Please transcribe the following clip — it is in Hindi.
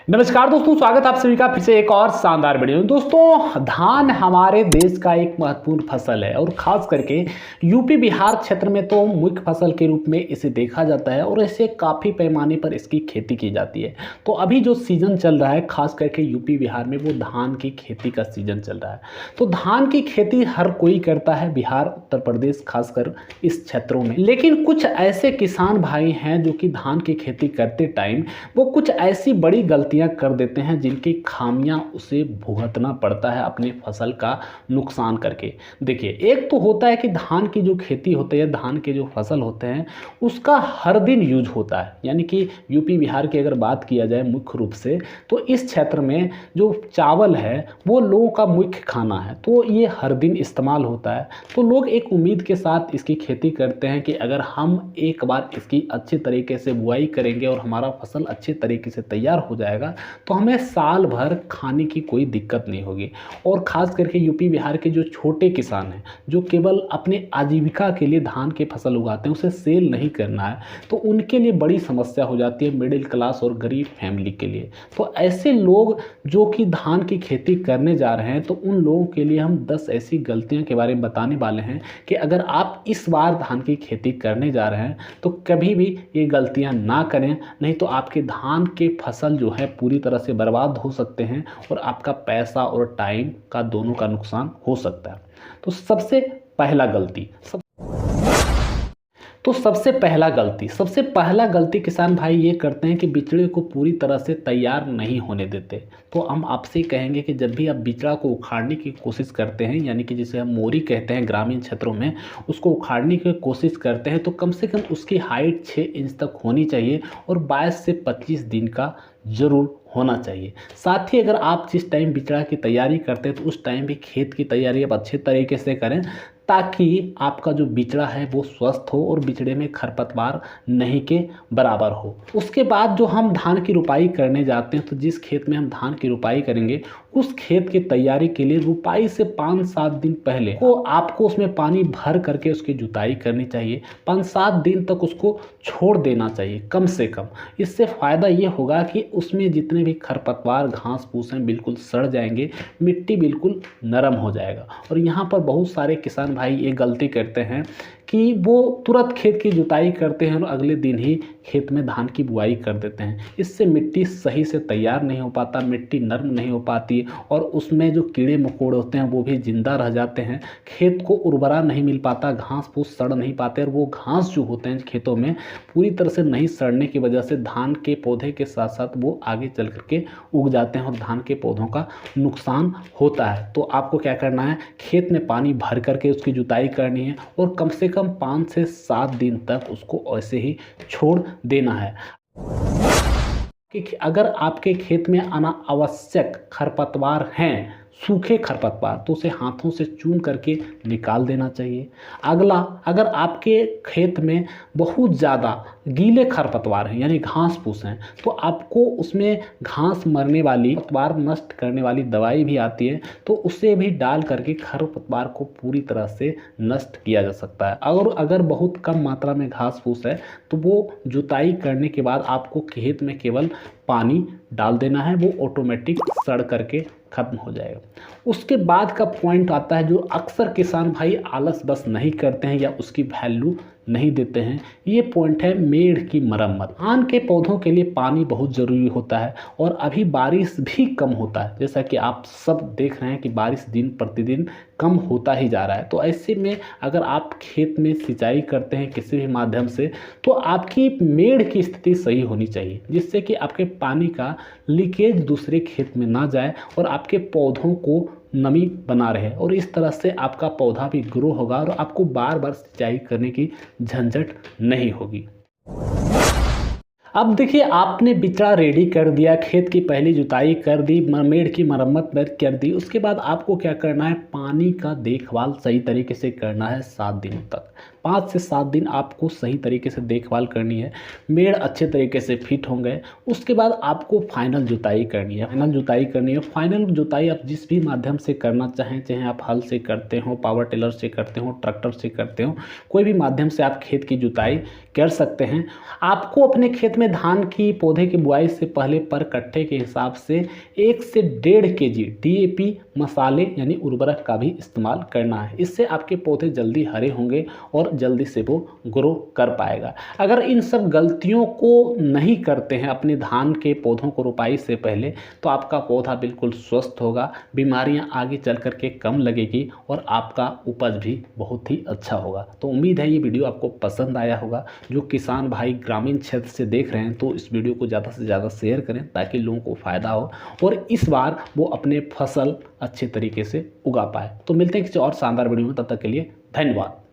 नमस्कार दोस्तों, स्वागत आप सभी का फिर से एक और शानदार वीडियो में। दोस्तों, धान हमारे देश का एक महत्वपूर्ण फसल है और खास करके यूपी बिहार क्षेत्र में तो मुख्य फसल के रूप में इसे देखा जाता है और इसे काफ़ी पैमाने पर इसकी खेती की जाती है। तो अभी जो सीज़न चल रहा है खास करके यूपी बिहार में, वो धान की खेती का सीज़न चल रहा है। तो धान की खेती हर कोई करता है, बिहार उत्तर प्रदेश खासकर इस क्षेत्रों में। लेकिन कुछ ऐसे किसान भाई हैं जो कि धान की खेती करते टाइम वो कुछ ऐसी बड़ी गलतियां कर देते हैं जिनकी खामियां उसे भुगतना पड़ता है अपने फसल का नुकसान करके। देखिए, एक तो होता है कि धान की जो खेती होती है, धान के जो फसल होते हैं उसका हर दिन यूज होता है। यानी कि यूपी बिहार की अगर बात किया जाए मुख्य रूप से, तो इस क्षेत्र में जो चावल है वो लोगों का मुख्य खाना है, तो ये हर दिन इस्तेमाल होता है। तो लोग एक उम्मीद के साथ इसकी खेती करते हैं कि अगर हम एक बार इसकी अच्छे तरीके से बुआई करेंगे और हमारा फसल अच्छे तरीके से तैयार हो जाएगा तो हमें साल भर खाने की कोई दिक्कत नहीं होगी। और ख़ास करके यूपी बिहार के जो छोटे किसान हैं, जो केवल अपने आजीविका के लिए धान के फसल उगाते हैं, उसे सेल नहीं करना है, तो उनके लिए बड़ी समस्या हो जाती है, मिडिल क्लास और गरीब फैमिली के लिए। तो ऐसे लोग जो कि धान की खेती करने जा रहे हैं, तो उन लोगों के लिए हम 10 ऐसी गलतियां के बारे में बताने वाले हैं कि अगर आप इस बार धान की खेती करने जा रहे हैं तो कभी भी ये गलतियां ना करें, नहीं तो आपके धान के फसल जो है पूरी तरह से बर्बाद हो सकते हैं और आपका पैसा और टाइम का दोनों का नुकसान हो सकता है। तो सबसे पहला गलती किसान भाई ये करते हैं कि बिचड़े को पूरी तरह से तैयार नहीं होने देते। तो हम आपसे कहेंगे कि जब भी आप बिचड़ा को उखाड़ने की कोशिश करते हैं, यानी कि जिसे हम मोरी कहते हैं ग्रामीण क्षेत्रों में, उसको उखाड़ने की कोशिश करते हैं तो कम से कम उसकी हाइट 6 इंच तक होनी चाहिए और 22 से 25 दिन का जरूर होना चाहिए। साथ ही अगर आप जिस टाइम बिचड़ा की तैयारी करते हैं तो उस टाइम भी खेत की तैयारी आप अच्छे तरीके से करें, ताकि आपका जो बिचड़ा है वो स्वस्थ हो और बिचड़े में खरपतवार नहीं के बराबर हो। उसके बाद जो हम धान की रुपाई करने जाते हैं, तो जिस खेत में हम धान की रुपाई करेंगे उस खेत की तैयारी के लिए रुपाई से 5-7 दिन पहले तो आपको उसमें पानी भर करके उसकी जुताई करनी चाहिए। 5-7 दिन तक उसको छोड़ देना चाहिए कम से कम। इससे फ़ायदा ये होगा कि उसमें जितने भी खरपतवार घास फूस हैं बिल्कुल सड़ जाएंगे, मिट्टी बिल्कुल नरम हो जाएगा। और यहाँ पर बहुत सारे किसान भाई ये गलती करते हैं कि वो तुरंत खेत की जुताई करते हैं और अगले दिन ही खेत में धान की बुआई कर देते हैं। इससे मिट्टी सही से तैयार नहीं हो पाता, मिट्टी नरम नहीं हो पाती और उसमें जो कीड़े मकोड़े होते हैं वो भी जिंदा रह जाते हैं। खेत को उर्वरा नहीं मिल पाता, घास फूस सड़ नहीं पाते और वो घास जो होते हैं खेतों में पूरी तरह से नहीं सड़ने की वजह से धान के पौधे के साथ साथ वो आगे चल करके उग जाते हैं और धान के पौधों का नुकसान होता है। तो आपको क्या करना है, खेत में पानी भर करके उसकी जुताई करनी है और कम से कम 5 से 7 दिन तक उसको ऐसे ही छोड़ देना है। कि अगर आपके खेत में अनावश्यक खरपतवार हैं, सूखे खरपतवार, तो उसे हाथों से चून करके निकाल देना चाहिए। अगला, अगर आपके खेत में बहुत ज़्यादा गीले खरपतवार हैं यानी घास फूस हैं, तो आपको उसमें घास मरने वाली, खरपतवार नष्ट करने वाली दवाई भी आती है, तो उसे भी डाल करके खरपतवार को पूरी तरह से नष्ट किया जा सकता है। और अगर बहुत कम मात्रा में घास फूस है तो वो जुताई करने के बाद आपको खेत में केवल पानी डाल देना है, वो ऑटोमेटिक सड़ करके खत्म हो जाएगा। उसके बाद का पॉइंट आता है जो अक्सर किसान भाई आलस बस नहीं करते हैं या उसकी वैल्यू नहीं देते हैं। ये पॉइंट है मेड़ की मरम्मत। धान के पौधों के लिए पानी बहुत ज़रूरी होता है और अभी बारिश भी कम होता है, जैसा कि आप सब देख रहे हैं कि बारिश दिन प्रतिदिन कम होता ही जा रहा है। तो ऐसे में अगर आप खेत में सिंचाई करते हैं किसी भी माध्यम से, तो आपकी मेड़ की स्थिति सही होनी चाहिए, जिससे कि आपके पानी का लीकेज दूसरे खेत में ना जाए और आपके पौधों को नमी बना रहे और इस तरह से आपका पौधा भी ग्रो होगा और आपको बार बार सिंचाई करने की झंझट नहीं होगी। अब देखिए, आपने बिचड़ा रेडी कर दिया, खेत की पहली जुताई कर दी, मेड़ की मरम्मत कर दी। उसके बाद आपको क्या करना है, पानी का देखभाल सही तरीके से करना है 7 दिनों तक। 5 से 7 दिन आपको सही तरीके से देखभाल करनी है। मेड़ अच्छे तरीके से फिट हो गए, उसके बाद आपको फाइनल जुताई करनी है। फाइनल जुताई आप जिस भी माध्यम से करना चाहें, चाहे आप हल से करते हो, पावर टिलर से करते हो, ट्रैक्टर से करते हो, कोई भी माध्यम से आप खेत की जुताई कर सकते हैं। आपको अपने खेत में धान की पौधे की बुआई से पहले पर कट्टे के हिसाब से 1 से 1.5 kg DAP मसाले यानी उर्वरक का भी इस्तेमाल करना है। इससे आपके पौधे जल्दी हरे होंगे और जल्दी से वो ग्रो कर पाएगा। अगर इन सब गलतियों को नहीं करते हैं अपने धान के पौधों को रोपाई से पहले, तो आपका पौधा बिल्कुल स्वस्थ होगा, बीमारियां आगे चल कर के कम लगेगी और आपका उपज भी बहुत ही अच्छा होगा। तो उम्मीद है ये वीडियो आपको पसंद आया होगा। जो किसान भाई ग्रामीण क्षेत्र से देख रहे हैं तो इस वीडियो को ज़्यादा से ज़्यादा शेयर करें ताकि लोगों को फ़ायदा हो और इस बार वो अपने फसल अच्छे तरीके से उगा पाए। तो मिलते हैं किसी और शानदार वीडियो में, तब तक के लिए धन्यवाद।